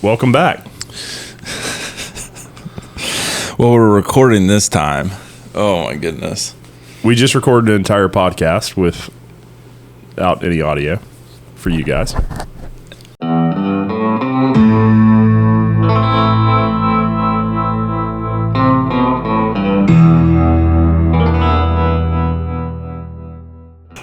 Welcome back. Well, we're recording this time. Oh my goodness. We just recorded an entire podcast without any audio for you guys.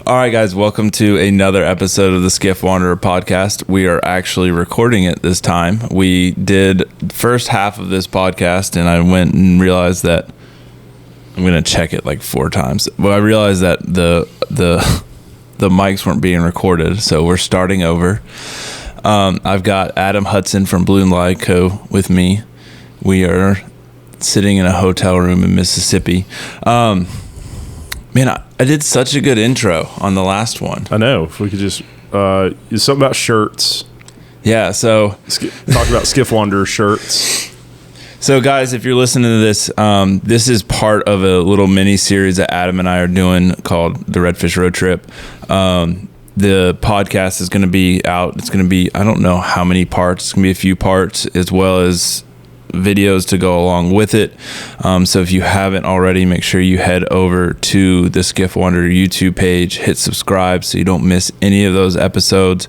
All right, guys, welcome to another episode of the Skiff Wanderer podcast. We are actually recording it this time. We did the first half of this podcast, and I went and realized that I'm going to check it like 4 times. But I realized that the mics weren't being recorded, so we're starting over. I've got Adam Hudson from Blue Line Co. with me. We are sitting in a hotel room in Mississippi. Man, I did such a good intro on the last one. I know. If we could just something about shirts. Yeah, so talk about Skiff Wanderer shirts. So, guys, if you're listening to this, this is part of a little mini series that Adam and I are doing called the Redfish Road Trip. The podcast is going to be out. It's going to be, I don't know how many parts. It's going to be a few parts, as well as videos to go along with it. So if you haven't already, make sure you head over to the Skiff Wanderer YouTube page, hit subscribe so you don't miss any of those episodes,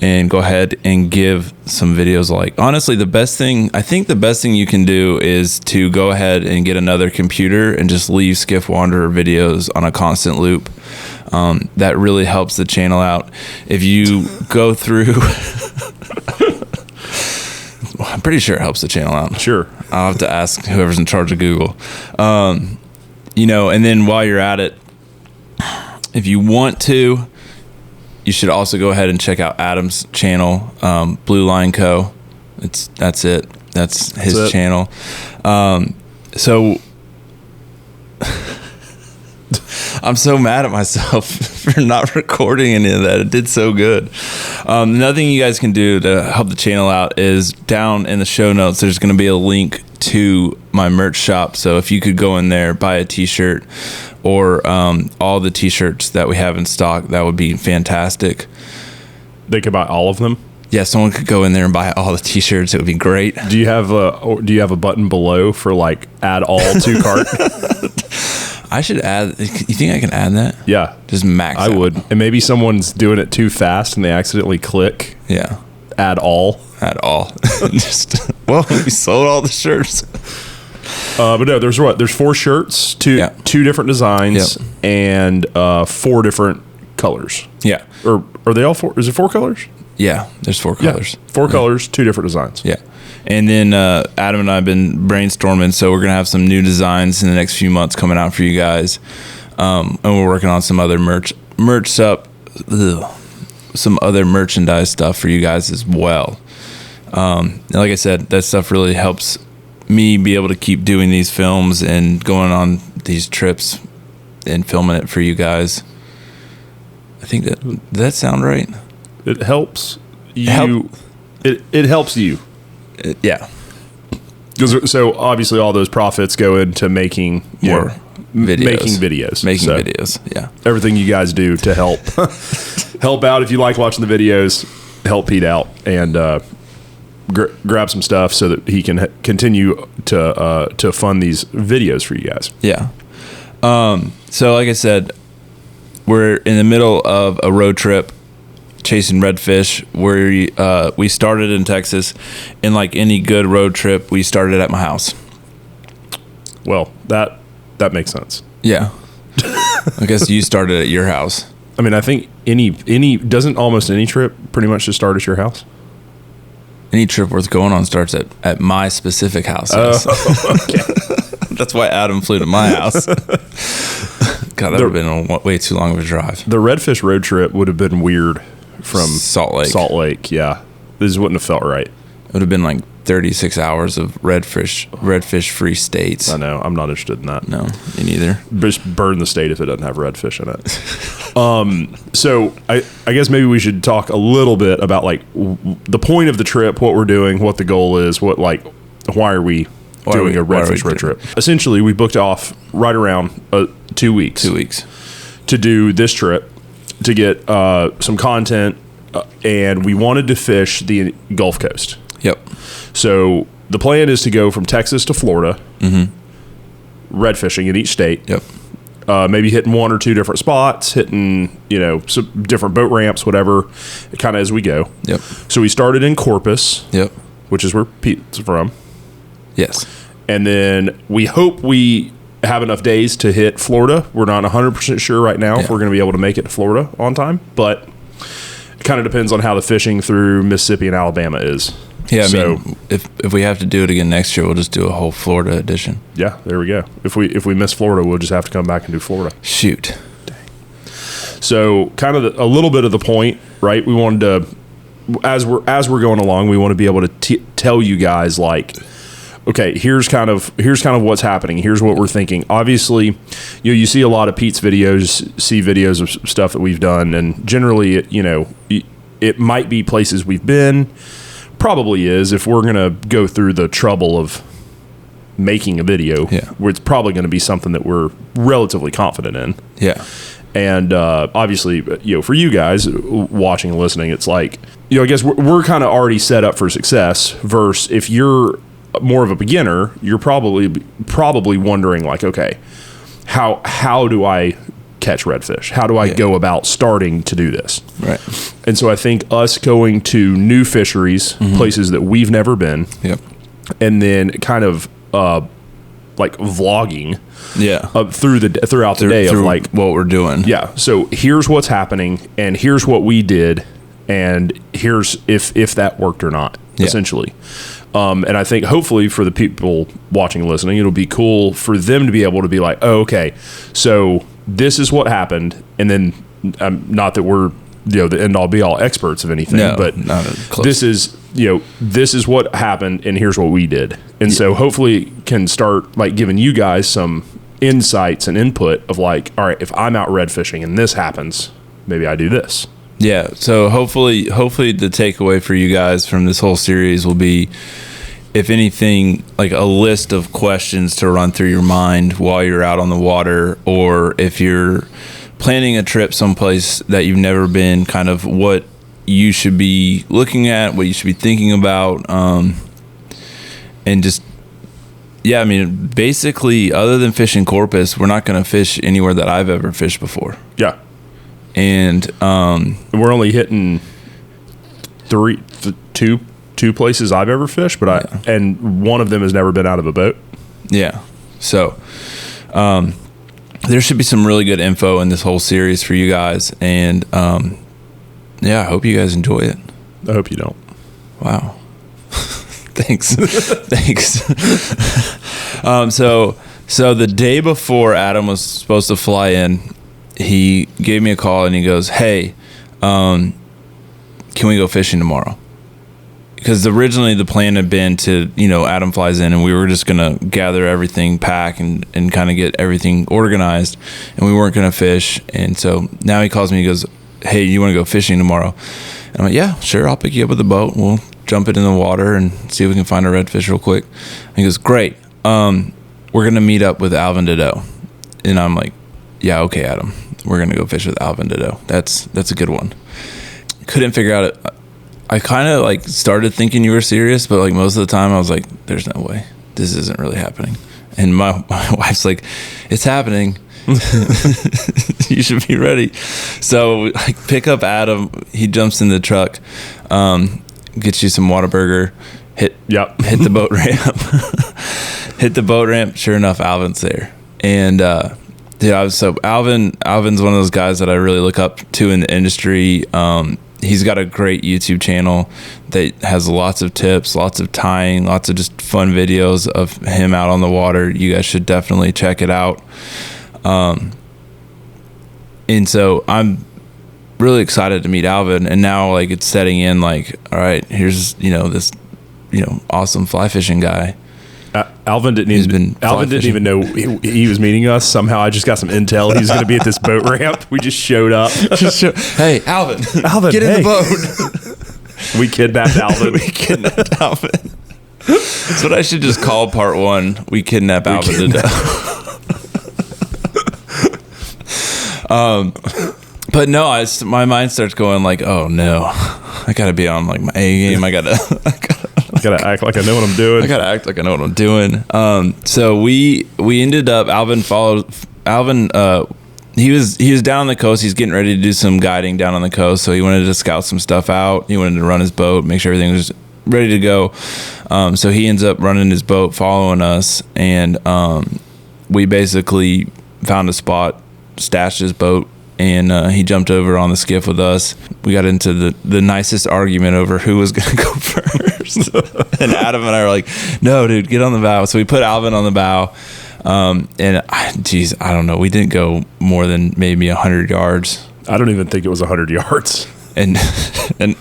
and go ahead and give some videos a like. Honestly, the best thing you can do is to go ahead and get another computer and just leave Skiff Wanderer videos on a constant loop. That really helps the channel out. If you go through I'm pretty sure it helps the channel out. Sure. I'll have to ask whoever's in charge of Google. And then while you're at it, if you want to, you should also go ahead and check out Adam's channel, Blue Line Co. That's it. That's his channel. So I'm so mad at myself for not recording any of that. It did so good. Another thing you guys can do to help the channel out is down in the show notes, there's going to be a link to my merch shop. So if you could go in there, buy a t-shirt or all the t-shirts that we have in stock, that would be fantastic. They could buy all of them? Yeah, someone could go in there and buy all the t-shirts. It would be great. Do you have a button below for like add all to cart? I should add. You think I can add that? Yeah. Just max I would. And maybe someone's doing it too fast and they accidentally click. Yeah. Add all. Well, we sold all the shirts. But no, there's 4 shirts, two different designs, and 4 different colors. Yeah. Or are they all 4? Is it 4 colors? Yeah, there's 4 colors. 4 colors, 2 different designs. Yeah. And then Adam and I have been brainstorming, so we're going to have some new designs in the next few months coming out for you guys. And we're working on some other some other merchandise stuff for you guys as well. And like I said, that stuff really helps me be able to keep doing these films and going on these trips and filming it for you guys. I think did that sound right? It helps you. It helps you. Yeah. So obviously all those profits go into making more videos. Making videos. Yeah. Everything you guys do to help out. If you like watching the videos, help Pete out and grab some stuff so that he can continue to fund these videos for you guys. Yeah. So like I said, we're in the middle of a road trip chasing redfish. We started in Texas, and like any good road trip, we started at my house. Well, that makes sense. Yeah. I guess you started at your house. I mean, I think doesn't almost any trip pretty much just start at your house? Any trip worth going on starts at my specific house. Okay. That's why Adam flew to my house. God, that would have been way too long of a drive. The Redfish Road Trip would have been weird from Salt Lake. Yeah. This wouldn't have felt right. It would have been like 36 hours of redfish free states. I know. I'm not interested in that. No, me neither. Just burn the state if it doesn't have redfish in it. So I guess maybe we should talk a little bit about like the point of the trip, what we're doing, what the goal is, why are we doing a Redfish Road Trip. Essentially, we booked off right around 2 weeks. 2 weeks. To do this trip, to get some content, and we wanted to fish the Gulf Coast. Yep. So the plan is to go from Texas to Florida, red fishing in each state. Yep. Maybe hitting one or two different spots, hitting, some different boat ramps, whatever, kind of as we go. Yep. So we started in Corpus, Yep. which is where Pete's from. Yes. And then we hope we have enough days to hit Florida. We're not 100% sure right now if we're going to be able to make it to Florida on time, but it kind of depends on how the fishing through Mississippi and Alabama is. Yeah, I mean, if we have to do it again next year, we'll just do a whole Florida edition. Yeah, there we go. If we miss Florida, we'll just have to come back and do Florida. Shoot. Dang. So kind of a little bit of the point, right? We wanted to, as we're going along, we want to be able to tell you guys, like, okay, here's kind of what's happening. Here's what we're thinking. Obviously, you see a lot of Pete's videos, see videos of stuff that we've done, and generally, it might be places we've been. Probably is, if we're going to go through the trouble of making a video, where it's probably going to be something that we're relatively confident in. Yeah. And obviously, for you guys watching and listening, it's like, I guess we're kind of already set up for success, versus if you're more of a beginner, you're probably wondering, like, okay, how do I catch redfish? How do I go about starting to do this? Right. And so I think us going to new fisheries, places that we've never been, and then kind of like vlogging, throughout the day of like what we're doing. Yeah. So here's what's happening, and here's what we did, and here's if that worked or not, essentially. And I think hopefully for the people watching and listening, it'll be cool for them to be able to be like, oh, okay, so this is what happened. And then not that we're, the end all be all experts of anything, but not close. this is what happened, and here's what we did. And so hopefully can start like giving you guys some insights and input of like, all right, if I'm out red fishing and this happens, maybe I do this. Yeah. So hopefully the takeaway for you guys from this whole series will be, if anything, like a list of questions to run through your mind while you're out on the water, or if you're planning a trip someplace that you've never been, kind of what you should be looking at, what you should be thinking about, and just, I mean, basically, other than fishing Corpus, we're not going to fish anywhere that I've ever fished before. Yeah. And we're only hitting two places I've ever fished, but and one of them has never been out of a boat. Yeah. So there should be some really good info in this whole series for you guys, and I hope you guys enjoy it. I hope you don't. Wow. Thanks. Thanks. So the day before Adam was supposed to fly in, he gave me a call and he goes, hey, can we go fishing tomorrow? Because originally the plan had been to, Adam flies in and we were just going to gather everything, pack, and kind of get everything organized, and we weren't going to fish. And so now he calls me, he goes, hey, you want to go fishing tomorrow? And I'm like, yeah, sure, I'll pick you up with the boat. We'll jump it in the water and see if we can find a redfish real quick. And he goes, great. We're going to meet up with Alvin Dedeaux. And I'm like, yeah, okay, Adam. We're going to go fish with Alvin Dedeaux. That's a good one. Couldn't figure out it. I kind of like started thinking you were serious, but like most of the time I was like, there's no way. This isn't really happening. And my wife's like, it's happening. You should be ready. So like pick up Adam. He jumps in the truck, gets you some Whataburger, hit the boat ramp. Hit the boat ramp. Sure enough, Alvin's there. And so Alvin's one of those guys that I really look up to in the industry. He's got a great YouTube channel that has lots of tips, lots of tying, lots of just fun videos of him out on the water. You guys should definitely check it out. And so I'm really excited to meet Alvin, and now like it's setting in like, all right, here's, this, awesome fly fishing guy. Alvin didn't even know he was meeting us. Somehow I just got some intel. He's going to be at this boat ramp. We just showed up. Hey, Alvin, get in the boat. We kidnapped Alvin. That's what I should just call part one. We kidnap Alvin to death. But no, my mind starts going like, oh no, I gotta be on like my A game. I gotta Gotta act like I know what I'm doing. I gotta act like I know what I'm doing. So we ended up. Alvin. He was down on the coast. He's getting ready to do some guiding down on the coast. So he wanted to scout some stuff out. He wanted to run his boat, make sure everything was ready to go. So he ends up running his boat, following us, and we basically found a spot, stashed his boat, and he jumped over on the skiff with us. We got into the nicest argument over who was going to go first. And Adam and I were like, no, dude, get on the bow. So we put Alvin on the bow. I don't know. We didn't go more than maybe 100 yards. I don't even think it was 100 yards. And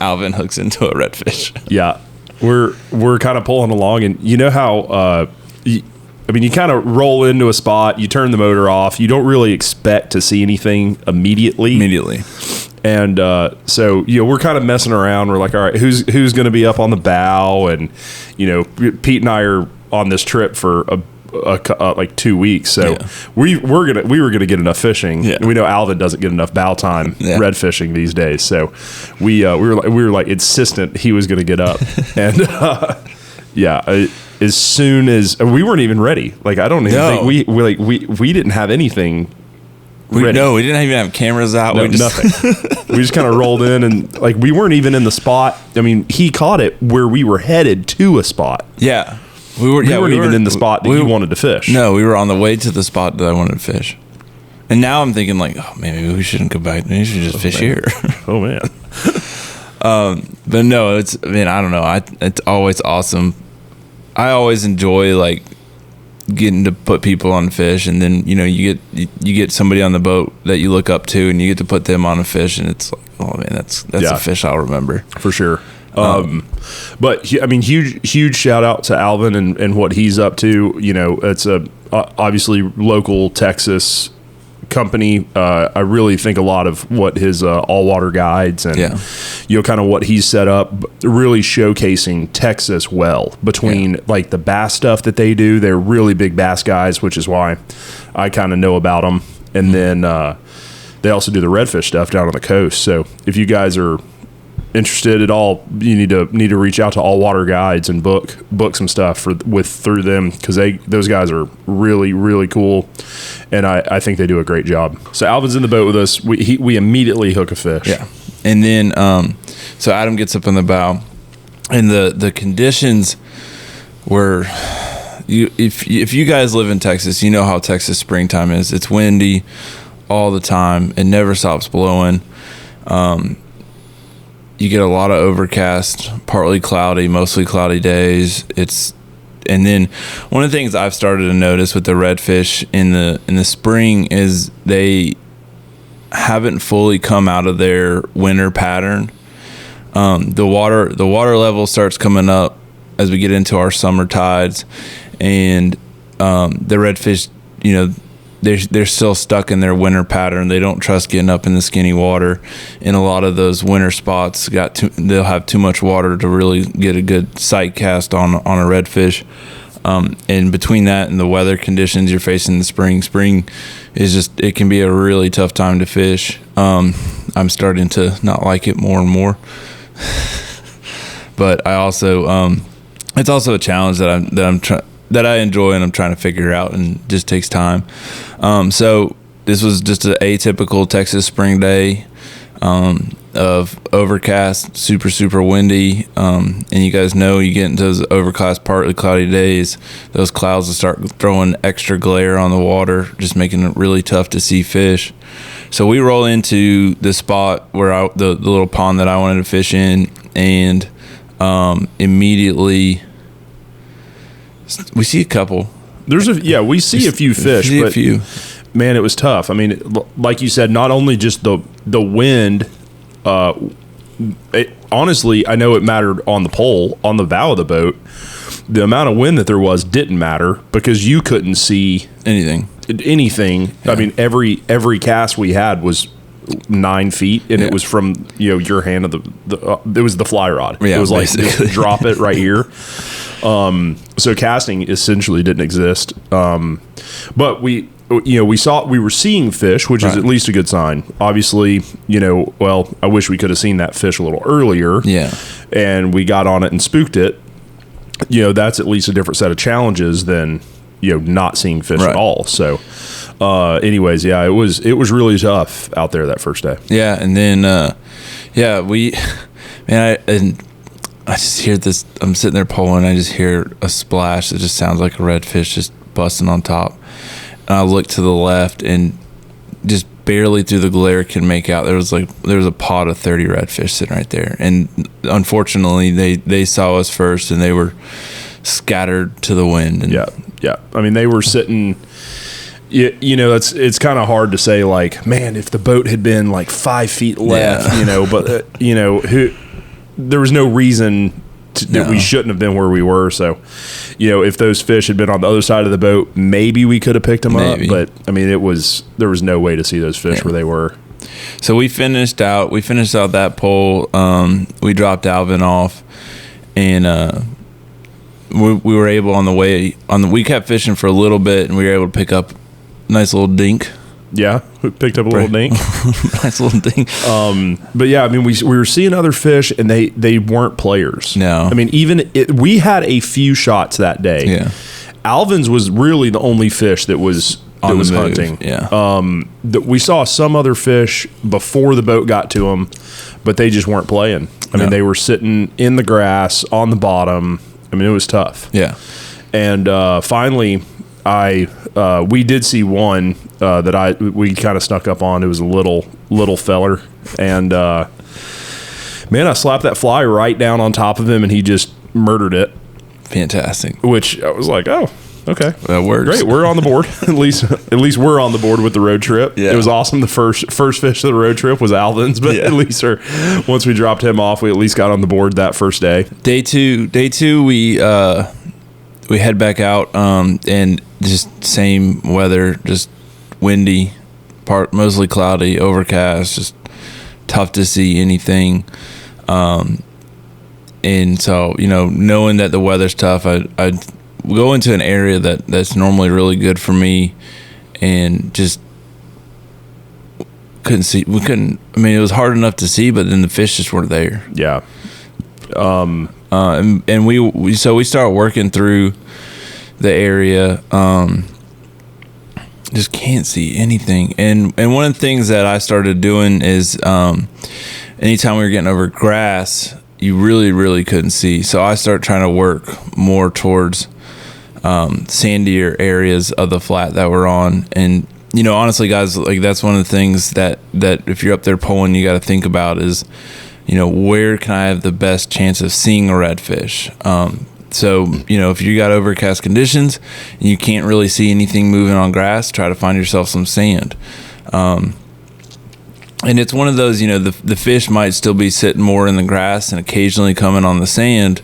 Alvin hooks into a redfish. Yeah. We're kind of pulling along, and you know how, you kind of roll into a spot, you turn the motor off, you don't really expect to see anything immediately. And so, we're kind of messing around. We're like, all right, who's going to be up on the bow? And, Pete and I are on this trip for like 2 weeks. So we were gonna get enough fishing. Yeah. We know Alvin doesn't get enough bow time red fishing these days. So we were like insistent he was gonna get up. And as soon as we weren't even ready, like I don't even think we didn't have anything ready. No, we didn't even have cameras out. No, nothing. We just kind of rolled in, and like we weren't even in the spot. I mean, he caught it where we were headed to a spot. Yeah. We weren't even in the spot that you wanted to fish. No, we were on the way to the spot that I wanted to fish. And now I'm thinking like, oh, maybe we shouldn't go back. Maybe we should just fish here. Oh, man. But no, I don't know. It's always awesome. I always enjoy like getting to put people on fish, and then you get somebody on the boat that you look up to, and you get to put them on a fish, and it's like, oh man, that's a fish I'll remember for sure. But huge shout out to Alvin and what he's up to. It's a obviously local Texas company. I really think a lot of what his all water guides and kind of what he's set up, really showcasing Texas well between like the bass stuff that they do. They're really big bass guys, which is why I kind of know about them. And then they also do the redfish stuff down on the coast. So if you guys are interested at all, you need to reach out to All Water Guides and book some stuff through them, because those guys are really, really cool, and I think they do a great job. So Alvin's in the boat with us. We immediately hook a fish. Yeah, and then so Adam gets up on the bow, and the conditions were, if you guys live in Texas, you know how Texas springtime is. It's windy all the time. It never stops blowing. You get a lot of overcast, partly cloudy, mostly cloudy days. And then one of the things I've started to notice with the redfish in the spring is they haven't fully come out of their winter pattern. The water level starts coming up as we get into our summer tides, and the redfish, they're still stuck in their winter pattern. They don't trust getting up in the skinny water. In a lot of those winter spots, they'll have too much water to really get a good sight cast on a redfish. And between that and the weather conditions you're facing in the spring is it can be a really tough time to fish. I'm starting to not like it more and more. But I also, it's also a challenge that I enjoy, and I'm trying to figure out, and just takes time. So this was just an atypical Texas spring day of overcast, super, super windy. And you guys know, you get into those overcast, partly cloudy days, those clouds will start throwing extra glare on the water, just making it really tough to see fish. So we roll into the spot where the little pond that I wanted to fish in, and immediately we see a couple. We see a few fish, but man, it was tough. I mean, like you said, not only just the wind. Honestly, I know it mattered on the pole, on the bow of the boat. The amount of wind that there was didn't matter, because you couldn't see anything. Yeah. I mean, every cast we had was 9 feet, and it was from your hand of it was the fly rod. Yeah, it was like drop it right here. So casting essentially didn't exist. But we were seeing fish, which is at least a good sign. Obviously, I wish we could have seen that fish a little earlier. Yeah. And we got on it and spooked it. that's at least a different set of challenges than, not seeing fish at all. So, anyways, yeah, it was really tough out there that first day. Yeah. And then, I just hear this, I'm sitting there pulling, I just hear a splash that just sounds like a redfish just busting on top. And I look to the left and just barely through the glare can make out there was a pod of 30 redfish sitting right there. And unfortunately they saw us first and they were scattered to the wind. And yeah. I mean, they were sitting, it's kind of hard to say, like, man, if the boat had been like 5 feet left, but there was no reason that we shouldn't have been where we were. So, if those fish had been on the other side of the boat, maybe we could have picked them up. But I mean, there was no way to see those fish where they were. So we finished out that pole. We dropped Alvin off, and we were able we kept fishing for a little bit, and we were able to pick up a nice little dink. Yeah, we picked up a little dink. Nice little dink. But yeah, I mean, we were seeing other fish, and they weren't players. No. I mean, we had a few shots that day. Yeah. Alvin's was really the only fish that was hunting. Yeah. We saw some other fish before the boat got to them, but they just weren't playing. I mean, they were sitting in the grass on the bottom. I mean, it was tough. Yeah. And finally, we did see one that we kind of snuck up on. It was a little feller, and man, I slapped that fly right down on top of him, and he just murdered it. Fantastic. Which I was like, oh, okay, that works. Great, we're on the board. at least we're on the board with the road trip. Yeah. It was awesome. The first fish of the road trip was Alvin's, but at least once we dropped him off, we at least got on the board that first day. Day two, we head back out, and just same weather, just windy, mostly cloudy, overcast, just tough to see anything. And so, knowing that the weather's tough, I'd go into an area that's normally really good for me, and just couldn't see. I mean, it was hard enough to see, but then the fish just weren't there. Yeah. And we started working through the area. Just can't see anything. And one of the things that I started doing is, anytime we were getting over grass, you really, really couldn't see. So I started trying to work more towards sandier areas of the flat that we're on. And, honestly, guys, like, that's one of the things that if you're up there pulling, you got to think about is, where can I have the best chance of seeing a redfish? So, if you got overcast conditions and you can't really see anything moving on grass, try to find yourself some sand. And it's one of those, the fish might still be sitting more in the grass and occasionally coming on the sand.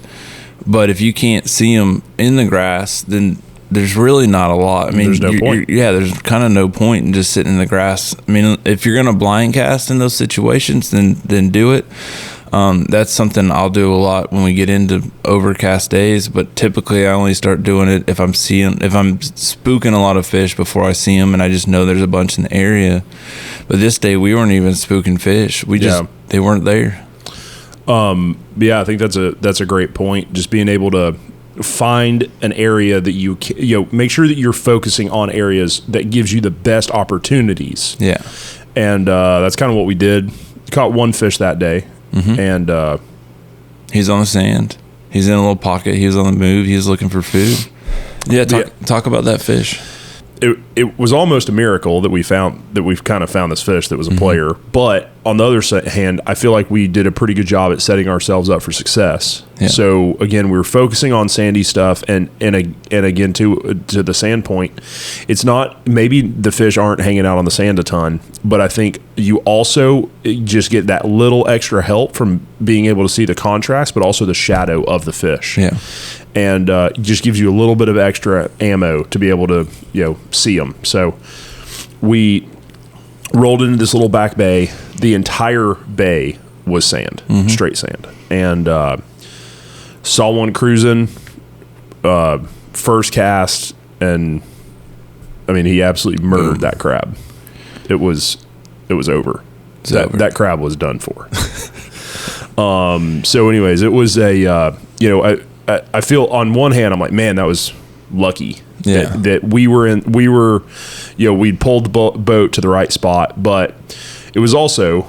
But if you can't see them in the grass, then there's really not a lot. I mean, there's no point. There's kind of no point in just sitting in the grass. I mean, if you're going to blind cast in those situations, then do it. That's something I'll do a lot when we get into overcast days, but typically I only start doing it if I'm spooking a lot of fish before I see them, and I just know there's a bunch in the area. But this day we weren't even spooking fish. They weren't there. Yeah, I think that's a great point. Just being able to find an area that you make sure that you're focusing on areas that gives you the best opportunities. Yeah. And that's kind of what we did. Caught one fish that day. Mm-hmm. And he's on the sand. He's in a little pocket. He was on the move. He was looking for food. Yeah, talk about that fish. It was almost a miracle that we've kind of found this fish that was a player. But on the other hand, I feel like we did a pretty good job at setting ourselves up for success. Yeah. So again, we were focusing on sandy stuff, and again to the sand point, it's not, maybe the fish aren't hanging out on the sand a ton, but I think you also just get that little extra help from being able to see the contrast, but also the shadow of the fish. Yeah. And it just gives you a little bit of extra ammo to be able to see them. So we rolled into this little back bay. The entire bay was sand, straight sand, and saw one cruising, first cast, and I mean, he absolutely murdered that crab. It was over. That crab was done for. So anyways, it was I feel on one hand, I'm like, man, that was lucky. Yeah. That we'd pulled the boat to the right spot, but it was also,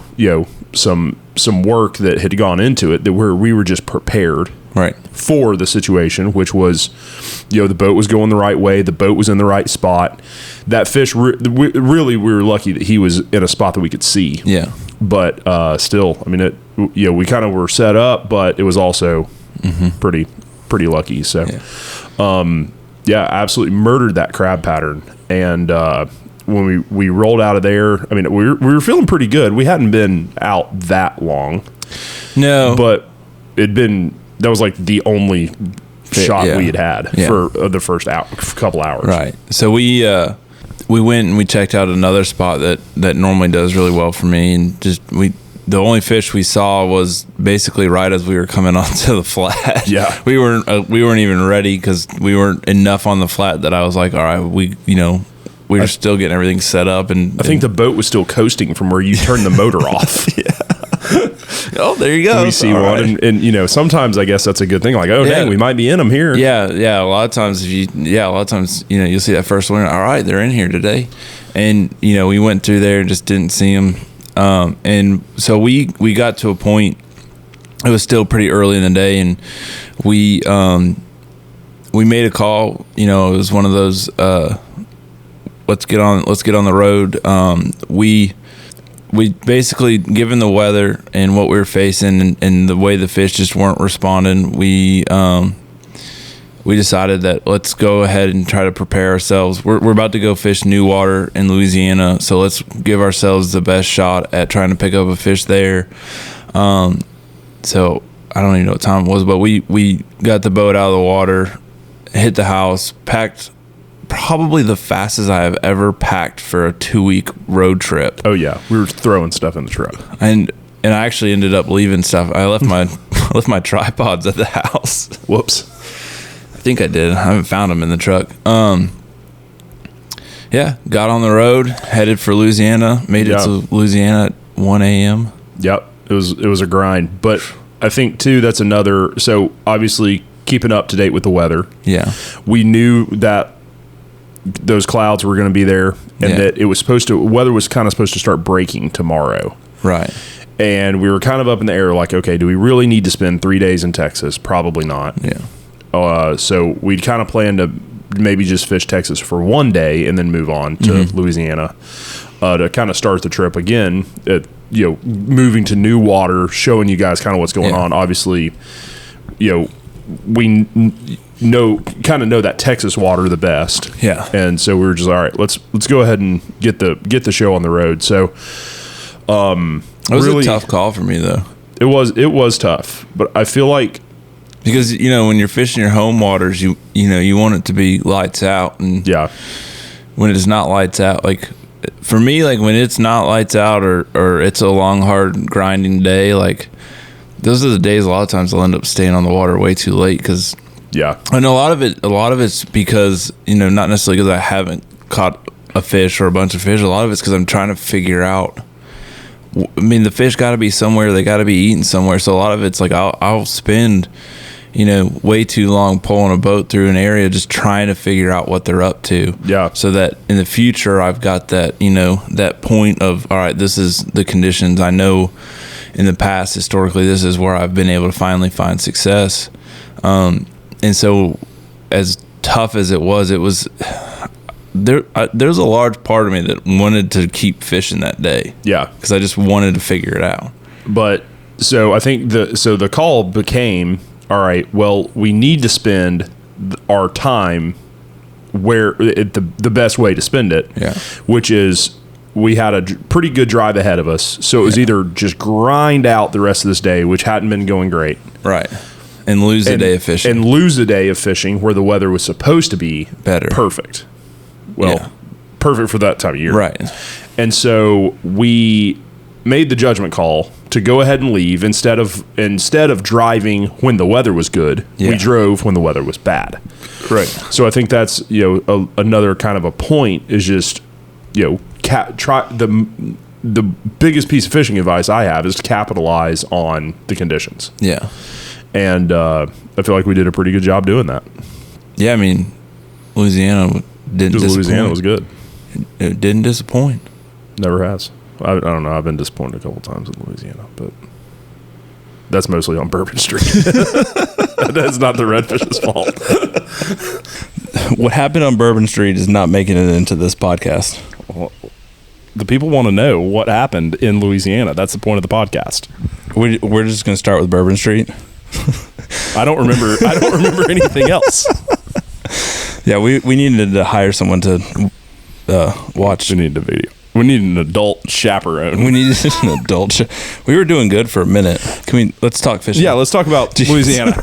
some work that had gone into it that we were just prepared for the situation, which was, the boat was going the right way. The boat was in the right spot. That fish, we were lucky that he was in a spot that we could see. Yeah. But still, I mean, we kind of were set up, but it was also pretty lucky. So, absolutely murdered that crab pattern. And when we rolled out of there, I mean, we were feeling pretty good. We hadn't been out that long. No. But that was like the only shot we had for the first couple hours. Right. So we went and we checked out another spot that normally does really well for me, and the only fish we saw was basically right as we were coming onto the flat. Yeah. We weren't even ready because we weren't enough on the flat that I was like, all right, we were still getting everything set up, and I think the boat was still coasting from where you turned the motor off. Oh, there you go. We see all one, right. and sometimes I guess that's a good thing. Like, dang, we might be in them here. Yeah. A lot of times, you'll see that first one. All right, they're in here today, and we went through there and just didn't see them. And so we got to a point. It was still pretty early in the day, and we made a call. It was one of those. Let's get on the road. We basically, given the weather and what we were facing and the way the fish just weren't responding, we decided that let's go ahead and try to prepare ourselves. We're about to go fish new water in Louisiana, so let's give ourselves the best shot at trying to pick up a fish there. So I don't even know what time it was, but we got the boat out of the water, hit the house, packed probably the fastest I have ever packed for a 2-week road trip. Oh yeah, we were throwing stuff in the truck, and I actually ended up leaving stuff. I left my tripods at the house. Whoops. I think I did. I haven't found them in the truck. Got on the road, headed for Louisiana. Made it to Louisiana at 1 a.m. Yep, it was a grind, but I think too that's another. So obviously keeping up to date with the weather. Yeah, we knew that those clouds were going to be there, and that it was weather was kind of supposed to start breaking tomorrow. Right. And we were kind of up in the air, like, okay, do we really need to spend 3 days in Texas? Probably not. Yeah. So we'd kind of planned to maybe just fish Texas for 1 day and then move on to Louisiana to kind of start the trip again. Moving to new water, showing you guys kind of what's going on. Obviously, we know that Texas water the best. Yeah. And so we were just, all right, let's go ahead and get the show on the road. So it was really a tough call for me though. It was tough, but I feel like because when you're fishing your home waters, you want it to be lights out, and when it's not lights out, like for me, like when it's not lights out or it's a long hard grinding day, like those are the days a lot of times I'll end up staying on the water way too late because and a lot of it's because not necessarily because I haven't caught a fish or a bunch of fish. A lot of it's because I'm trying to figure out. I mean, the fish got to be somewhere. They got to be eaten somewhere. So a lot of it's like I'll spend way too long pulling a boat through an area just trying to figure out what they're up to. Yeah. So that in the future I've got that that point of all right, this is the conditions I know. In the past, historically, this is where I've been able to finally find success. And so as tough as it was there's a large part of me that wanted to keep fishing that day. Yeah. Because I just wanted to figure it out. But so I think the call became, all right, well, we need to spend our time where the best way to spend it, which is we had a pretty good drive ahead of us. So it was either just grind out the rest of this day, which hadn't been going great. Right. And lose a day of fishing. And lose a day of fishing where the weather was supposed to be better. Perfect. Well, perfect for that time of year. Right. And so we made the judgment call to go ahead and leave instead of driving when the weather was good. We drove when the weather was bad. Right. So I think that's another kind of a point is just try the biggest piece of fishing advice I have is to capitalize on the conditions. Yeah. And I feel like we did a pretty good job doing that. Yeah, I mean, Louisiana didn't disappoint. Louisiana was good. It didn't disappoint. Never has. I don't know. I've been disappointed a couple times in Louisiana, but that's mostly on Bourbon Street. That's not the Redfish's fault. What happened on Bourbon Street is not making it into this podcast. Well, the people want to know what happened in Louisiana. That's the point of the podcast. We're just going to start with Bourbon Street. I don't remember anything else. Yeah, we needed to hire someone to watch. We need a video. We need an adult chaperone. We needed an adult. We were doing good for a minute. Let's talk fishing. Yeah, let's talk about Louisiana.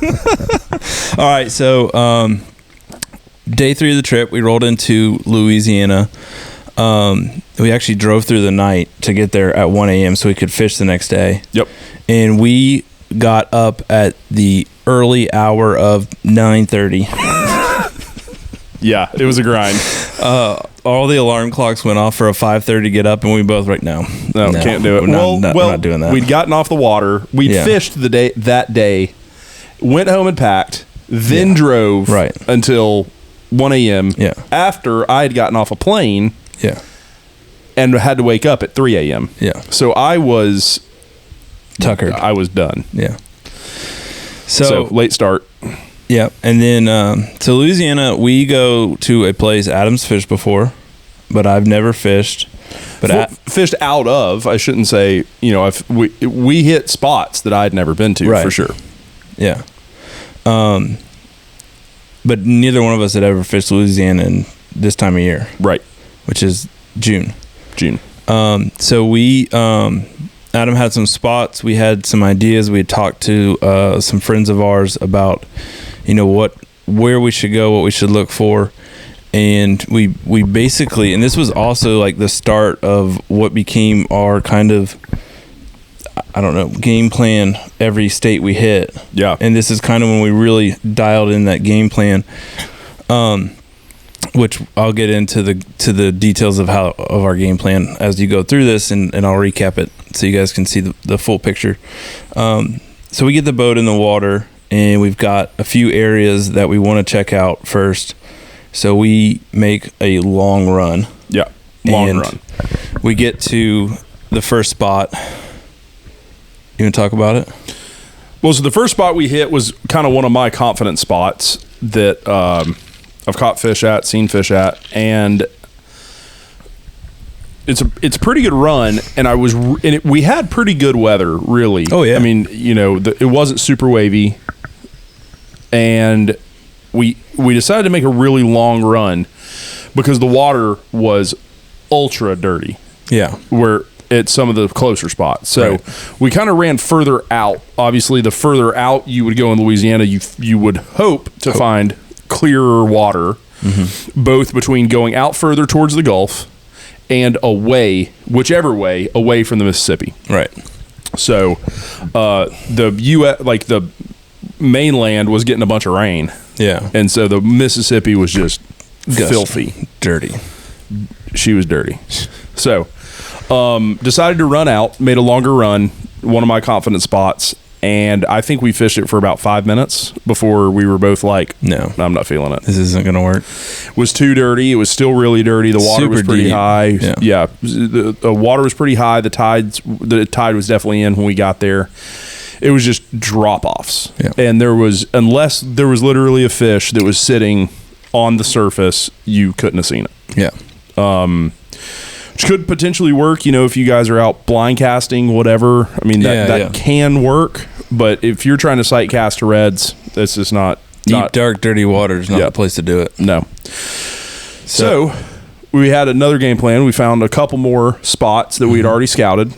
All right, so day 3 of the trip, we rolled into Louisiana. We actually drove through the night to get there at 1 a.m. so we could fish the next day. Yep. And we got up at the early hour of 9:30. Yeah, it was a grind. All the alarm clocks went off for a 5:30 get up, and we both were like, no, can't do it. We're not doing that. We'd gotten off the water. We'd fished that day, went home and packed, then drove until 1 a.m. Yeah. After I had gotten off a plane. Yeah. And had to wake up at 3 a.m. Yeah. So I was tuckered. I was done. Yeah. So late start. Yeah, and then to Louisiana, we go to a place Adam's fished before, but I've never fished. But fished out of, I shouldn't say. We hit spots that I'd never been to for sure. Yeah. But neither one of us had ever fished Louisiana in this time of year, right? Which is June. So we Adam had some spots. We had some ideas. We had talked to some friends of ours about, where we should go, what we should look for. And we basically, and this was also like the start of what became our kind of, game plan every state we hit. Yeah. And this is kind of when we really dialed in that game plan. Which I'll get into the details of our game plan as you go through this, and I'll recap it so you guys can see the full picture. So we get the boat in the water, and we've got a few areas that we want to check out first. So we make a long run. Yeah, long run. We get to the first spot. You want to talk about it? Well, so the first spot we hit was kind of one of my confident spots that I've caught fish at, seen fish at, and it's a pretty good run. And we had pretty good weather, really. Oh yeah. I mean, it wasn't super wavy, and we decided to make a really long run because the water was ultra dirty. Yeah. Where at some of the closer spots. So we kind of ran further out. Obviously, the further out you would go in Louisiana, you would hope to find clearer water, both between going out further towards the Gulf and whichever way, away from the Mississippi. Right. So the mainland was getting a bunch of rain. Yeah. And so the Mississippi was just filthy. Dirty. She was dirty. So decided to run out, made a longer run, one of my confident spots, and I think we fished it for about 5 minutes before we were both like, no, I'm not feeling it. This isn't going to work. It was too dirty. It was still really dirty. The water was pretty high. Yeah. The water was pretty high. The tide was definitely in when we got there. It was just drop-offs. Yeah. And unless there was literally a fish that was sitting on the surface, you couldn't have seen it. Yeah. Which could potentially work, if you guys are out blind casting, whatever. I mean, that can work. But if you're trying to sight cast to reds, this is not... Deep, dark, dirty water is not the place to do it. No. So we had another game plan. We found a couple more spots that we had already scouted.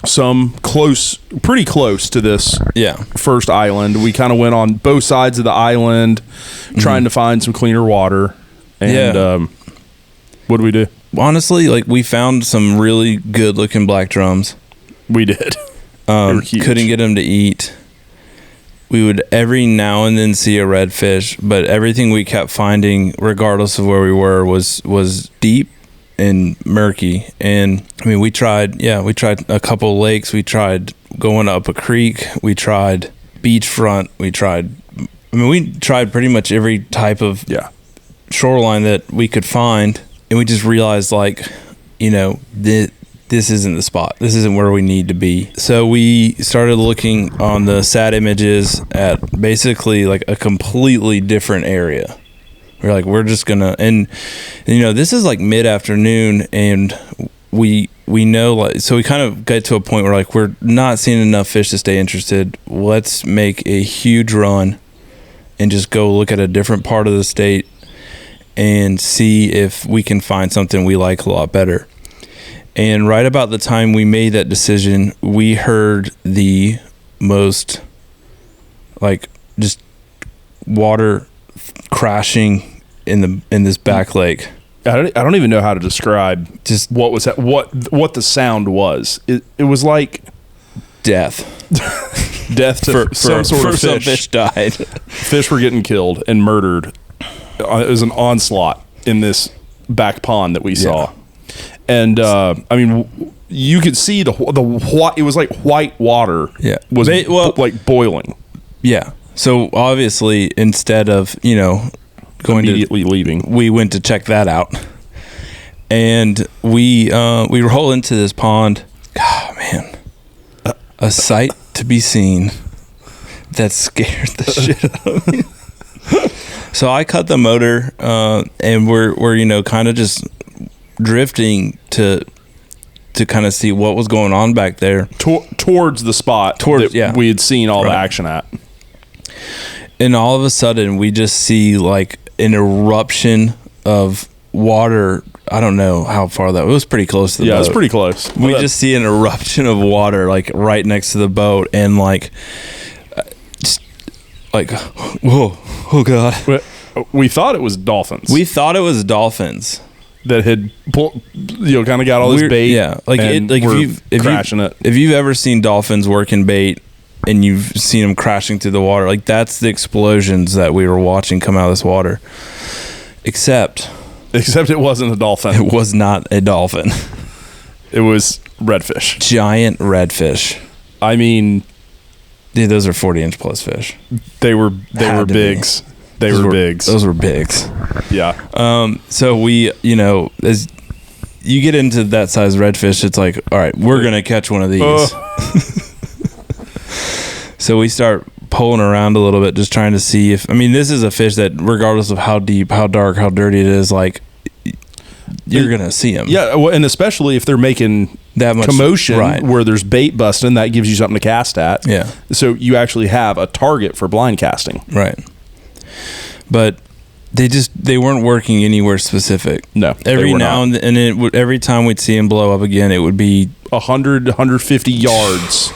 Some pretty close to this first island. We kind of went on both sides of the island trying to find some cleaner water. And what did we do? Honestly, we found some really good looking black drums. We did. Couldn't get them to eat. We would every now and then see a redfish, but everything we kept finding, regardless of where we were, was deep and murky. And I mean, we tried a couple lakes. We tried going up a creek. We tried beachfront. We tried pretty much every type of shoreline that we could find, and we just realized, like, you know, this isn't the spot. This isn't where we need to be. So we started looking on the sat images at basically like a completely different area. We're like, we're just gonna, and you know, this is like mid-afternoon, and we know, like, so we kind of get to a point where, like, we're not seeing enough fish to stay interested. Let's make a huge run and just go look at a different part of the state and see if we can find something we like a lot better. And right about the time we made that decision, we heard the most, like, just water crashing in this back lake. I don't even know how to describe just what was that, what the sound was. It was like death to some sort of fish. Some fish died. Fish were getting killed and murdered. It was an onslaught in this back pond that we saw. And I mean, you could see the it was like white water. Yeah, was like boiling. Yeah. So obviously, instead of, you know, immediately leaving, we went to check that out, and we roll into this pond. God, man, a sight to be seen that scared the shit out of me. So I cut the motor, and we're you know, kind of just drifting to kind of see what was going on back there towards the spot that we had seen all the action at. And all of a sudden, we just see like an eruption of water. I don't know how far that was. It was pretty close to the boat. Yeah, it was pretty close. We just see an eruption of water like right next to the boat, and like, just like, whoa, oh god. We thought it was dolphins. We thought it was dolphins that had pulled, you know, kind of got all this bait. Yeah, like and it, like if you've ever seen dolphins working bait, and you've seen them crashing through the water, like, that's the explosions that we were watching come out of this water. Except it wasn't a dolphin. It was not a dolphin. It was redfish. Giant redfish. I mean, dude, those are 40-inch plus fish. They were bigs. They were bigs. Those were bigs. Yeah. So we, you know, as you get into that size redfish, it's like, all right, we're gonna catch one of these. So we start pulling around a little bit, just trying to see if, I mean, this is a fish that, regardless of how deep, how dark, how dirty it is, like, you're going to see them. Yeah, well, and especially if they're making that much commotion, where there's bait busting, that gives you something to cast at. Yeah. So you actually have a target for blind casting. Right. But they weren't working anywhere specific. No. Every now and then, every time we'd see them blow up again, it would be 100, 150 yards.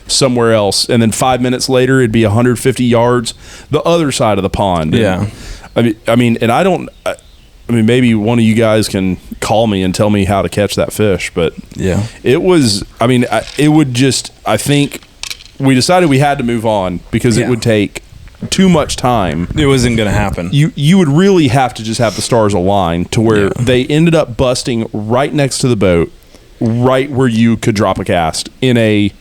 Somewhere else, and then 5 minutes later it'd be 150 yards the other side of the pond. Yeah. I mean, and I mean, maybe one of you guys can call me and tell me how to catch that fish, but yeah, it was, I mean, it would just, I think we decided we had to move on because it would take too much time. It wasn't going to happen. You would really have to just have the stars align to where they ended up busting right next to the boat, right where you could drop a cast in a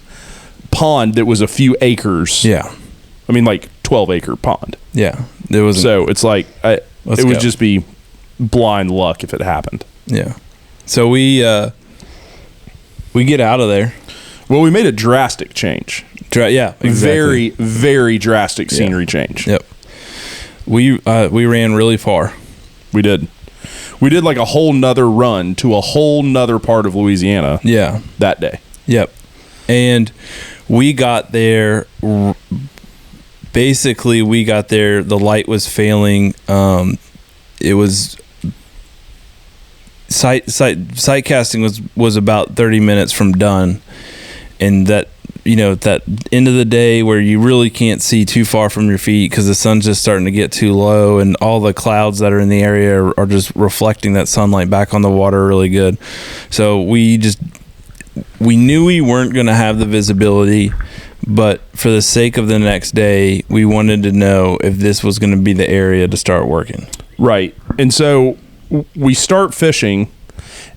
pond that was a few acres. Yeah. I mean, like 12-acre pond. Yeah. There was. So it's like, it would just be blind luck if it happened. Yeah. So we get out of there. Well, we made a drastic change. Yeah, exactly. Very, very drastic scenery change. Yep. We ran really far. We did like a whole nother run to a whole nother part of Louisiana. Yeah. That day. Yep. And we got there, basically we got there, the light was failing. It was sight casting was about 30 minutes from done. And that, you know, that end of the day where you really can't see too far from your feet because the sun's just starting to get too low, and all the clouds that are in the area are just reflecting that sunlight back on the water really good. So we knew we weren't going to have the visibility, but for the sake of the next day, we wanted to know if this was going to be the area to start working. Right. And so we start fishing,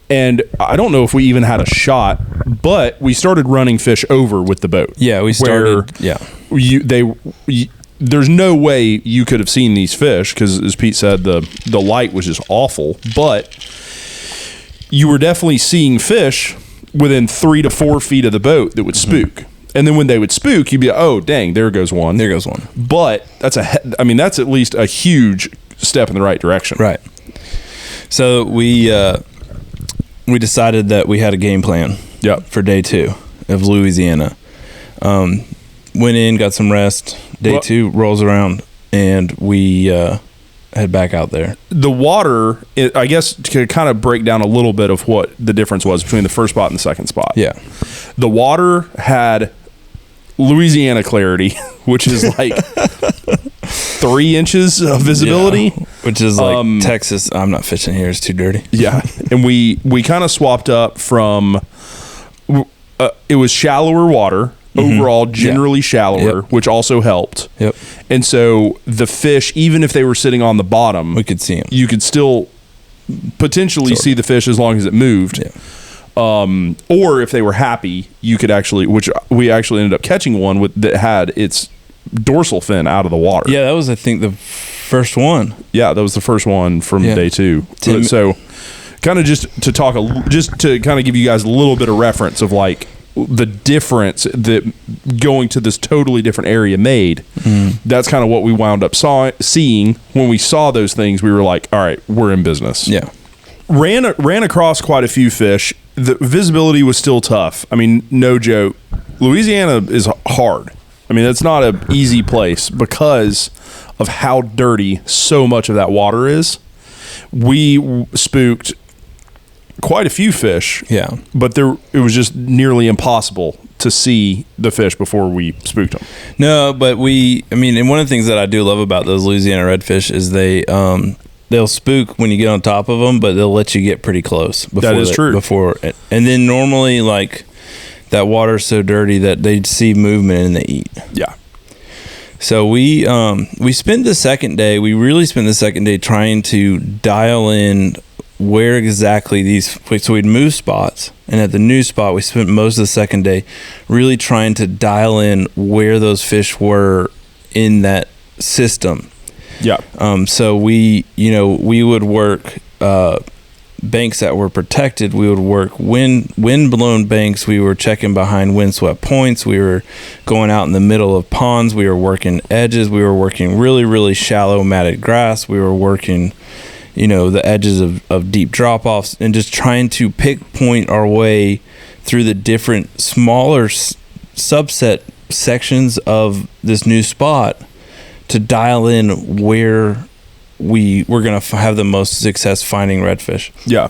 and I don't know if we even had a shot, but we started running fish over with the boat. Yeah, we started. there's no way you could have seen these fish because, as Pete said, the light was just awful. But you were definitely seeing fish within 3 to 4 feet of the boat that would spook. And then when they would spook, you'd be like, oh, dang, there goes one. There goes one. But that's at least a huge step in the right direction. Right. So we decided that we had a game plan. Yep. For day 2 of Louisiana. Went in, got some rest. Day 2 rolls around, and we head back out there. The water, I guess, to kind of break down a little bit of what the difference was between the first spot and the second spot. Yeah. The water had Louisiana clarity, which is like 3 inches of visibility. Yeah, which is like Texas. I'm not fishing here. It's too dirty. Yeah. And we kind of swapped up from, it was shallower water. Overall, generally shallower, which also helped. Yep. And so the fish, even if they were sitting on the bottom, we could see them. You could still potentially see the fish as long as it moved. Yeah. Or if they were happy, you could actually, which we actually ended up catching one that had its dorsal fin out of the water. Yeah, that was, I think, the first one. Yeah, that was the first one from day 2. So kind of just to kind of give you guys a little bit of reference of like, the difference that going to this totally different area made. That's kind of what we wound up seeing when we saw those things. We were like, all right, we're in business. Yeah. Ran across quite a few fish. The visibility was still tough. I mean, no joke. Louisiana is hard. I mean, it's not an easy place because of how dirty so much of that water is. We spooked quite a few fish, but it was just nearly impossible to see the fish before we spooked them. No, but and one of the things that I do love about those Louisiana redfish is they'll spook when you get on top of them, but they'll let you get pretty close. That is true. And then normally, like, that water's so dirty that they see movement and they eat. Yeah. So we spent the second day. We really spent the second day trying to dial in where exactly so we'd move spots, and at the new spot we spent most of the second day really trying to dial in where those fish were in that system. Yeah. So we would work banks that were protected. We would work wind blown banks. We were checking behind windswept points. We were going out in the middle of ponds. We were working edges. We were working really, really shallow matted grass. We were working the edges of deep drop-offs, and just trying to point our way through the different smaller subset sections of this new spot to dial in where we're going to have the most success finding redfish. Yeah.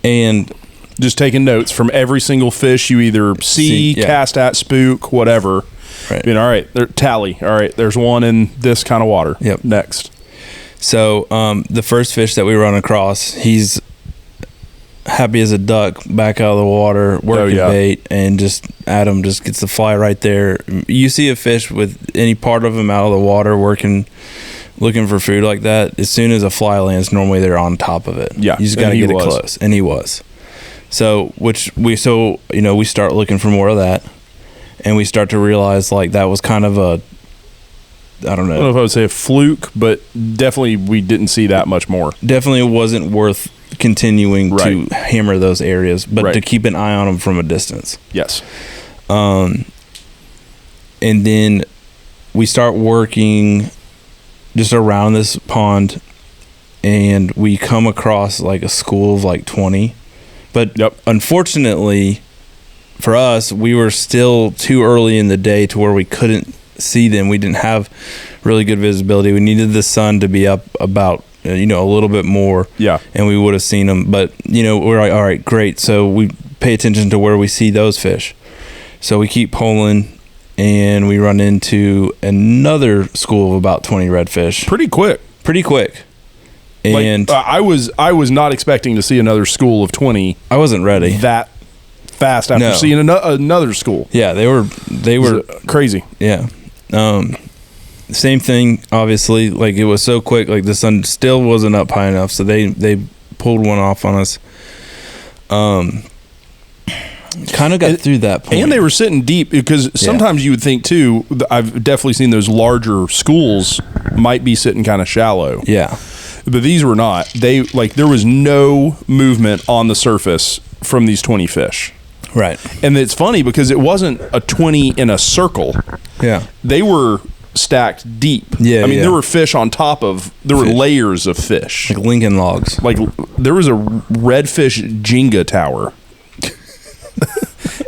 And just taking notes from every single fish you either see cast at, spook, whatever. Right. All right, tally. All right, there's one in this kind of water. Yep. Next. So the first fish that we run across, he's happy as a duck back out of the water, working bait, and Adam just gets the fly right there. You see a fish with any part of him out of the water working, looking for food like that, as soon as a fly lands, normally they're on top of it. Yeah. You just got to get it close. And he was. So we start looking for more of that, and we start to realize like that was kind of a, I don't know if I would say a fluke, but definitely we didn't see that much more. Definitely wasn't worth continuing to hammer those areas, but to keep an eye on them from a distance. Yes. And then we start working just around this pond, and we come across like a school of like 20. But unfortunately for us, we were still too early in the day to where we couldn't see them. We didn't have really good visibility. We needed the sun to be up about a little bit more, and we would have seen them. But we're like, all right, great. So we pay attention to where we see those fish. So we keep pulling, and we run into another school of about 20 redfish pretty quick. And I was not expecting to see another school of 20. I wasn't ready that fast after seeing another school. Yeah, they were crazy. Yeah. Same thing, obviously. Like, it was so quick. Like, the sun still wasn't up high enough, so they pulled one off on us. Kind of got through that point. And they were sitting deep because sometimes you would think too, I've definitely seen those larger schools might be sitting kind of shallow. Yeah. But these were not. There was no movement on the surface from these 20 fish. Right. And it's funny because it wasn't a 20 in a circle. Yeah. They were stacked deep. Yeah. I mean, there were fish on top of, there were layers of fish. Like Lincoln logs. Like there was a redfish Jenga tower.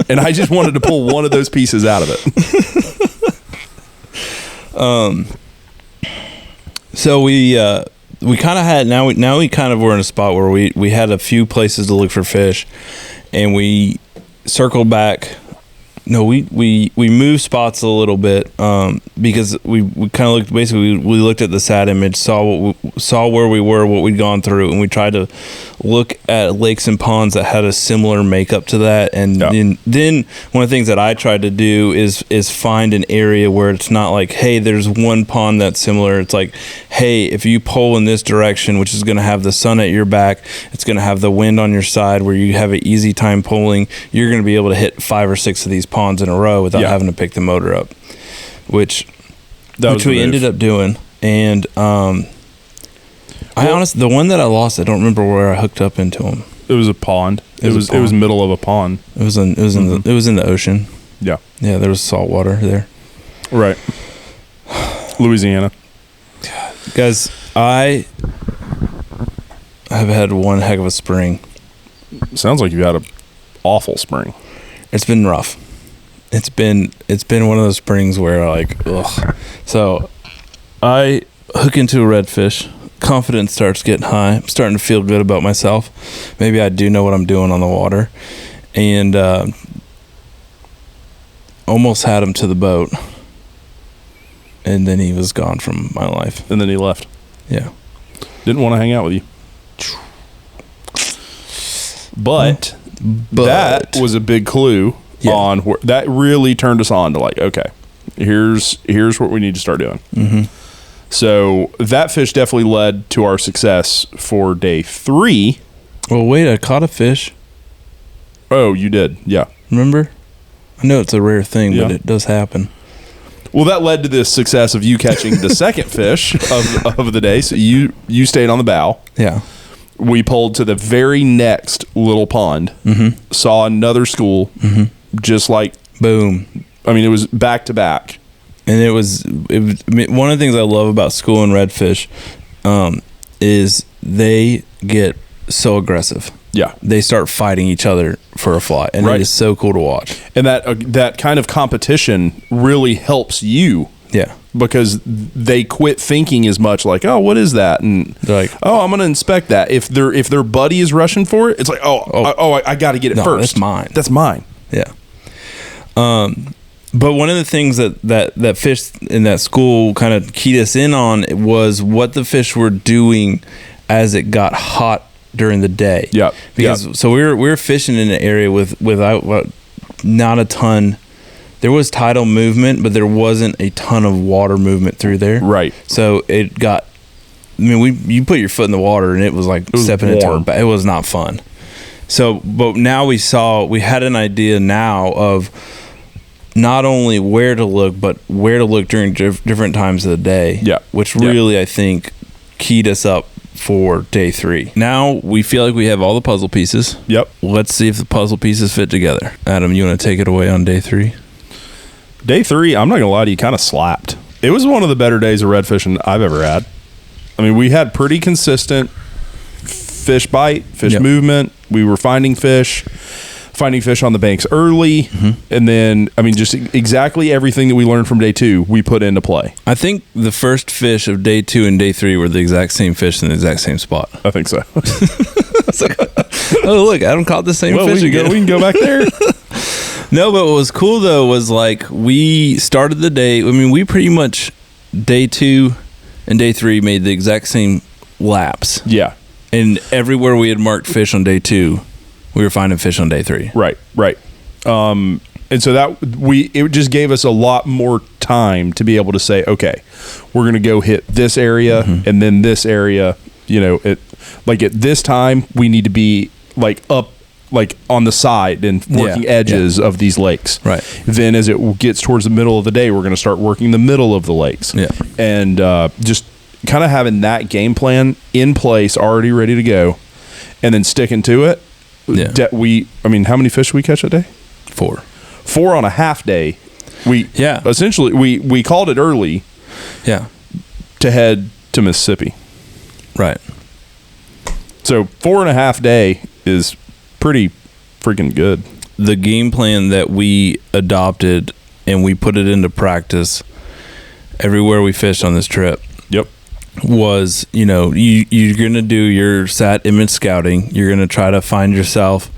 And I just wanted to pull one of those pieces out of it. So we kind of had, now we kind of were in a spot where we had a few places to look for fish, and we circled back. No, we moved spots a little bit because we kind of looked, basically we looked at the sat image, saw where we were, what we'd gone through, and we tried to look at lakes and ponds that had a similar makeup to that. And then one of the things that I tried to do is find an area where it's not like, hey, there's one pond that's similar. It's like, hey, if you pull in this direction, which is going to have the sun at your back, it's going to have the wind on your side where you have an easy time pulling, you're going to be able to hit 5 or 6 of these ponds in a row without having to pick the motor up, which we ended up doing. And I honestly, the one that I lost, I don't remember where I hooked up into them. It was a pond. It was middle of a pond. It was in the ocean. Yeah. Yeah, there was salt water there. Right. Louisiana. Guys, I have had one heck of a spring. Sounds like you had an awful spring. It's been rough. It's been one of those springs where ugh. So I hook into a redfish. Confidence starts getting high. I'm starting to feel good about myself. Maybe I do know what I'm doing on the water. And almost had him to the boat. And then he was gone from my life. And then he left. Yeah. Didn't want to hang out with you. But that was a big clue on where that really turned us on to like, okay, here's what we need to start doing. Mm-hmm. So that fish definitely led to our success for day 3. Well, wait, I caught a fish. Oh, you did. Yeah. Remember? I know it's a rare thing, but it does happen. Well, that led to the success of you catching the second fish of the day. So you stayed on the bow. Yeah. We pulled to the very next little pond, saw another school, just like boom. I mean, it was back to back. And it was I mean, one of the things I love about schooling redfish is they get so aggressive. Yeah. They start fighting each other for a fly, and it is so cool to watch. And that kind of competition really helps you. Yeah. Because they quit thinking as much like, oh, what is that? And they're like, oh, I'm going to inspect that. If their buddy is rushing for it, it's like, I got to get it first. That's mine. That's mine. Yeah. But one of the things that fish in that school kind of keyed us in on was what the fish were doing as it got hot during the day. Yeah. Because so we were fishing in an area without not a ton. There was tidal movement, but there wasn't a ton of water movement through there. Right. So it got. I mean, you put your foot in the water and it was like stepping into it was not fun. So, but now we had an idea now of not only where to look, but where to look during different times of the day. Yeah. Which really, I think, keyed us up for day 3. Now we feel like we have all the puzzle pieces. Yep. Let's see if the puzzle pieces fit together. Adam, you want to take it away on day 3? Day 3, I'm not going to lie to you, kind of slapped. It was one of the better days of red fishing I've ever had. I mean, we had pretty consistent fish bite, fish movement. We were finding fish on the banks early. And then, I mean, just exactly everything that we learned from day 2, we put into play. I think the first fish of day 2 and day 3 were the exact same fish in the exact same spot. I think so. It's like, oh, look, Adam caught the same fish again. We can go back there. No, but what was cool, though, was like we started the day. I mean, we pretty much day 2 and day 3 made the exact same laps. Yeah. And everywhere we had marked fish on day 2, we were finding fish on day 3. Right. And so it just gave us a lot more time to be able to say, okay, we're going to go hit this area and then this area. You know, at this time we need to be like up like on the side and working edges of these lakes. Right. Then as it gets towards the middle of the day, we're going to start working the middle of the lakes. Yeah. And just kind of having that game plan in place, already ready to go, and then sticking to it. Yeah. How many fish did we catch that day? 4 on a half day. Essentially we called it early. Yeah. To head to Mississippi. Right. So 4.5 day is pretty freaking good. The game plan that we adopted and we put it into practice everywhere we fished on this trip. Yep. Was, you're going to do your sat image scouting. You're going to try to find yourself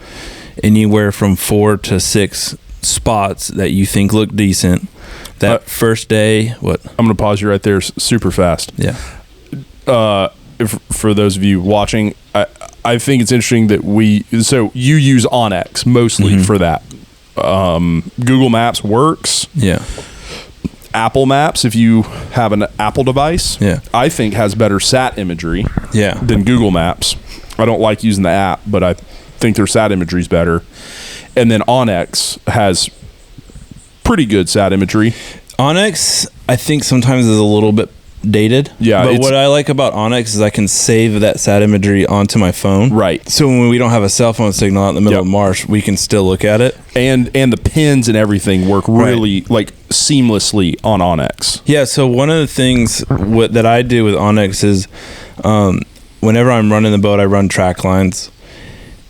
anywhere from 4 to 6 spots that you think look decent. That first day, what? I'm going to pause you right there super fast. Yeah. For those of you watching, I think it's interesting that you use Onyx mostly for that. Google Maps works. Yeah. Apple Maps, if you have an Apple device, I think has better sat imagery than Google Maps. I don't like using the app, but I think their sat imagery is better. And then Onyx has pretty good sat imagery. Onyx, I think sometimes is a little bit dated. Yeah. But what I like about Onyx is I can save that sat imagery onto my phone. Right. So when we don't have a cell phone signal out in the middle of the marsh, we can still look at it. And the pins and everything work really like seamlessly on Onyx. Yeah. So one of the things that I do with Onyx is whenever I'm running the boat, I run track lines.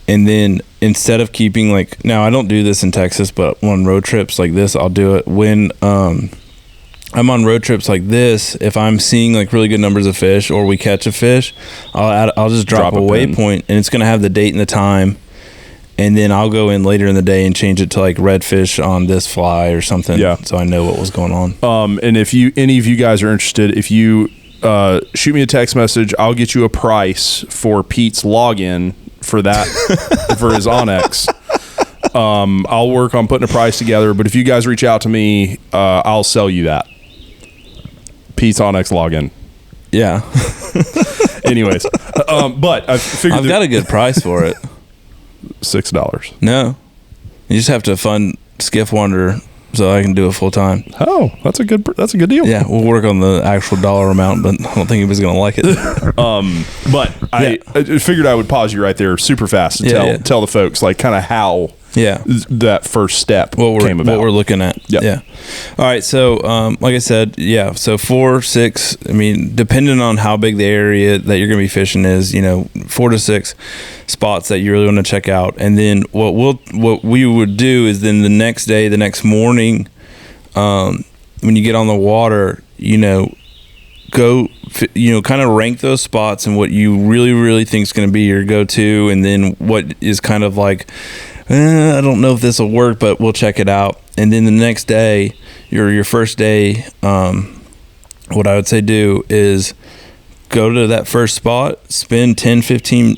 And then instead of keeping now I don't do this in Texas, but on road trips like this, I'll do it when I'm on road trips like this. If I'm seeing really good numbers of fish or we catch a fish, I'll just drop a waypoint and it's going to have the date and the time. And then I'll go in later in the day and change it to redfish on this fly or something. Yeah. So I know what was going on. And if any of you guys are interested, if you shoot me a text message, I'll get you a price for Pete's login for that for his Onyx. I'll work on putting a price together, but if you guys reach out to me, I'll sell you that Pete's Onyx login. Yeah. Anyways, but I figured I've got a good price for it. $6. No, you just have to fund Skiff Wonder so I can do it full time. Oh, that's a good deal. Yeah, we'll work on the actual dollar amount, but I don't think anybody's gonna like it. But I figured I would pause you right there super fast and tell the folks kind of how that first step came about. What we're looking at. Yep. Yeah. All right. So, like I said, so 4, 6, depending on how big the area that you're going to be fishing is, 4 to 6 spots that you really want to check out. And then what we would do is then the next day, the next morning, when you get on the water, go, kind of rank those spots and what you really, really think is going to be your go-to. And then what is kind of I don't know if this will work, but we'll check it out. And then the next day, your first day, what I would say do is go to that first spot, spend 10, 15,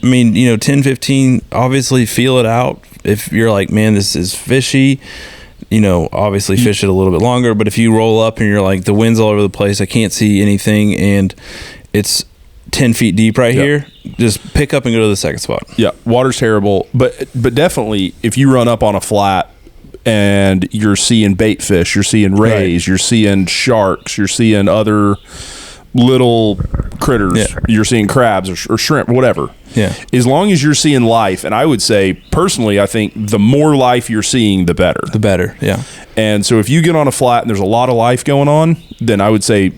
10, 15, obviously feel it out. If you're like, man, this is fishy, obviously fish it a little bit longer. But if you roll up and you're like, the wind's all over the place, I can't see anything, and it's 10 feet deep here, just pick up and go to the second spot. Yeah, water's terrible, but definitely if you run up on a flat and you're seeing bait fish, you're seeing rays, you're seeing sharks, you're seeing other little critters, you're seeing crabs or shrimp, whatever. Yeah. As long as you're seeing life, and I would say personally, I think the more life you're seeing, the better. The better, yeah. And so if you get on a flat and there's a lot of life going on, then I would say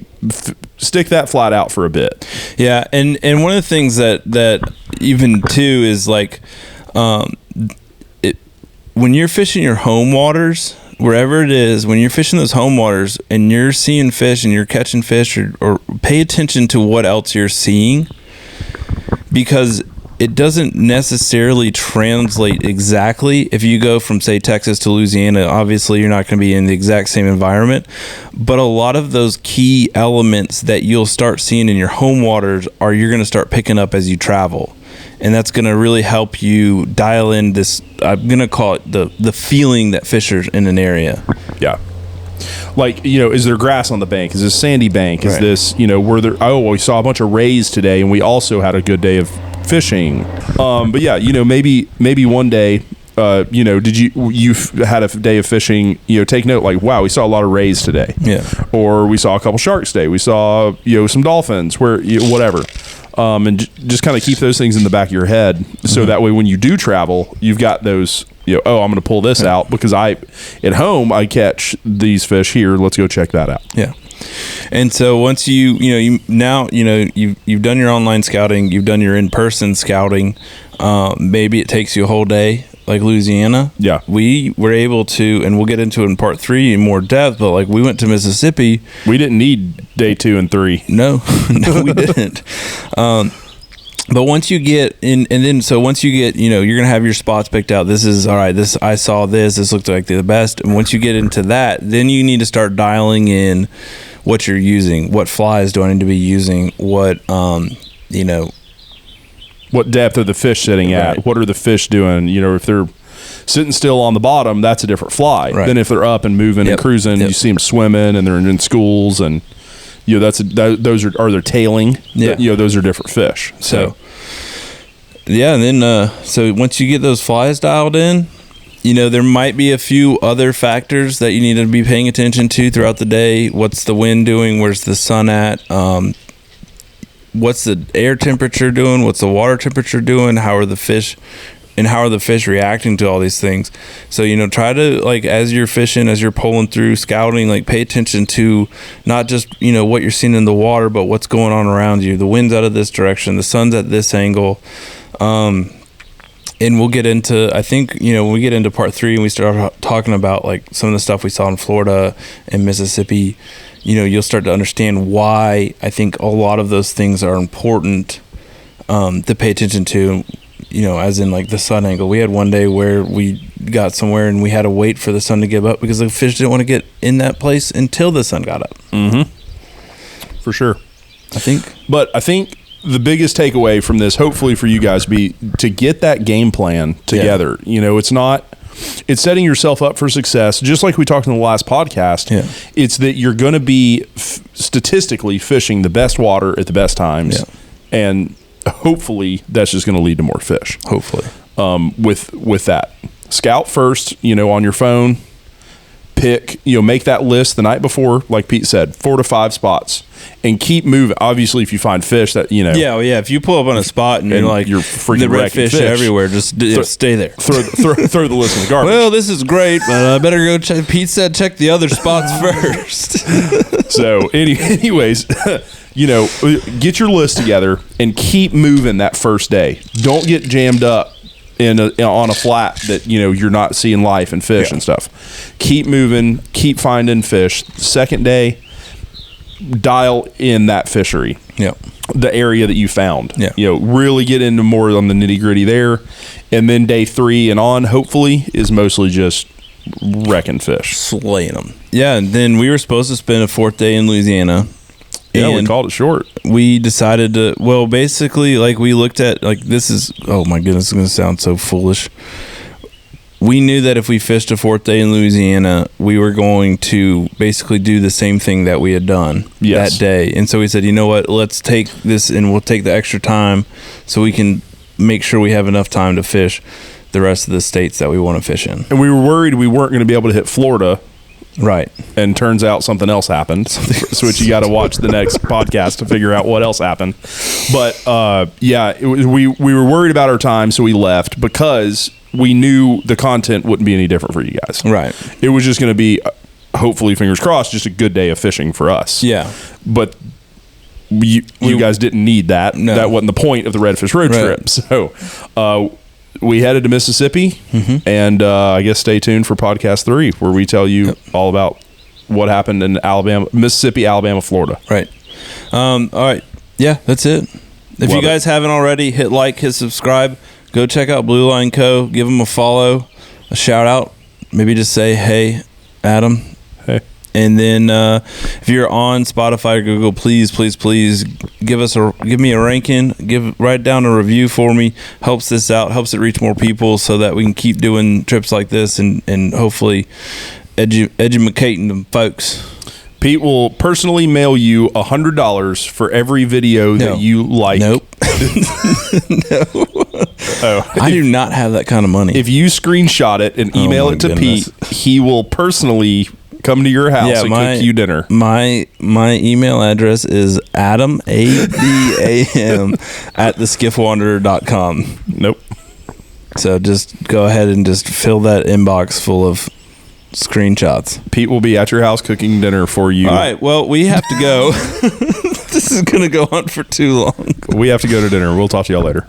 stick that flat out for a bit. Yeah, and one of the things that even too is when you're fishing your home waters, wherever it is, when you're fishing those home waters and you're seeing fish and you're catching fish, or pay attention to what else you're seeing, because it doesn't necessarily translate exactly. If you go from, say, Texas to Louisiana, obviously you're not going to be in the exact same environment, but a lot of those key elements that you'll start seeing in your home waters you're going to start picking up as you travel. And that's going to really help you dial in this, I'm going to call it the feeling that fish are in an area. Yeah. Is there grass on the bank? Is this sandy bank? Is this, we saw a bunch of rays today and we also had a good day of fishing. But yeah, maybe one day did you had a day of fishing, take note, like, wow, we saw a lot of rays today. Yeah. Or we saw a couple sharks today. We saw, some dolphins, whatever. And just kind of keep those things in the back of your head. So that way, when you do travel, you've got those, I'm going to pull this out because at home, I catch these fish here. Let's go check that out. Yeah. And so once you've done your online scouting, you've done your in-person scouting, maybe it takes you a whole day, like Louisiana. Yeah. We were able to, and we'll get into it in part 3 in more depth, but like we went to Mississippi. We didn't need day 2 and 3. No, we didn't. But once you get in, and then so once you get, you're going to have your spots picked out. This is all right. I saw this looked like the best. And once you get into that, then you need to start dialing in what you're using. What flies do I need to be using? What depth are the fish sitting at? Right. What are the fish doing? If they're sitting still on the bottom, that's a different fly. Right. Then if they're up and moving and cruising, you see them swimming and they're in schools and those are their tailing. Yeah. Those are different fish. So yeah, and then so once you get those flies dialed in, there might be a few other factors that you need to be paying attention to throughout the day. What's the wind doing? Where's the sun at? What's the air temperature doing? What's the water temperature doing? How are the fish reacting to all these things? So, try to, like, as you're fishing, as you're pulling through, scouting, like, pay attention to not just, what you're seeing in the water, but what's going on around you. The wind's out of this direction. The sun's at this angle. And we'll get into, I think, when we get into part 3 and we start talking about, like, some of the stuff we saw in Florida and Mississippi, you'll start to understand why I think a lot of those things are important to pay attention to, as in, like, the sun angle. We had one day where we got somewhere and we had to wait for the sun to give up because the fish didn't want to get in that place until the sun got up. Mm-hmm. For sure. I think the biggest takeaway from this, hopefully for you guys, be to get that game plan together. Yeah. It's setting yourself up for success. Just like we talked in the last podcast, It's that you're going to be statistically fishing the best water at the best times. Yeah. And hopefully that's just going to lead to more fish. Hopefully. With that. Scout first, on your phone. Pick, make that list the night before, like Pete said, 4 to 5 spots, and keep moving. Obviously, if you find fish that yeah. If you pull up on a spot and you're like, you're freaking the redfish everywhere, just stay there. Throw the list in the garbage. Well, this is great, but I better go check. Pete said check the other spots first. So, anyways, get your list together and keep moving that first day. Don't get jammed up on a flat that you're not seeing life and fish and stuff. Keep moving, keep finding fish. Second day, dial in that fishery. Yeah. The area that you found. Yeah. Really get into more on the nitty-gritty there. And then day 3 and on, hopefully, is mostly just wrecking fish. Slaying them. Yeah, and then we were supposed to spend a 4th day in Louisiana. Yeah, we called it short. We decided to, basically, like, we looked at, like, this is, oh my goodness, it's going to sound so foolish. We knew that if we fished a 4th day in Louisiana, we were going to basically do the same thing that we had done that day. And so we said, you know what, let's take this and we'll take the extra time so we can make sure we have enough time to fish the rest of the states that we want to fish in. And we were worried we weren't going to be able to hit Florida. Right. And turns out something else happened. So you got to watch the next podcast to figure out what else happened. But we were worried about our time, so we left because we knew the content wouldn't be any different for you guys. Right. It was just going to be, hopefully, fingers crossed, just a good day of fishing for us. Yeah. But you guys didn't need that. No. That wasn't the point of the Redfish Road Trip. So we headed to Mississippi, and I guess stay tuned for podcast 3, where we tell you all about what happened in Mississippi, Alabama, Florida. Right. All right. Yeah, that's it. If you guys haven't already, hit like, hit subscribe. Go check out Blue Line Co. Give them a follow, a shout out. Maybe just say, hey, Adam. Hey. And then if you're on Spotify or Google, please give me a ranking. Write down a review for me. Helps this out. Helps it reach more people so that we can keep doing trips like this and hopefully educating them folks. Pete will personally mail you $100 for every video that you like. Nope. No. I do not have that kind of money. If you screenshot it and email it to goodness. Pete, he will personally come to your house and cook you dinner. My email address is Adam, ADAM, at theskiffwanderer.com. Nope. So just go ahead and just fill that inbox full of screenshots. Pete will be at your house cooking dinner for you. All right. Well, we have to go. This is going to go on for too long. We have to go to dinner. We'll talk to y'all later.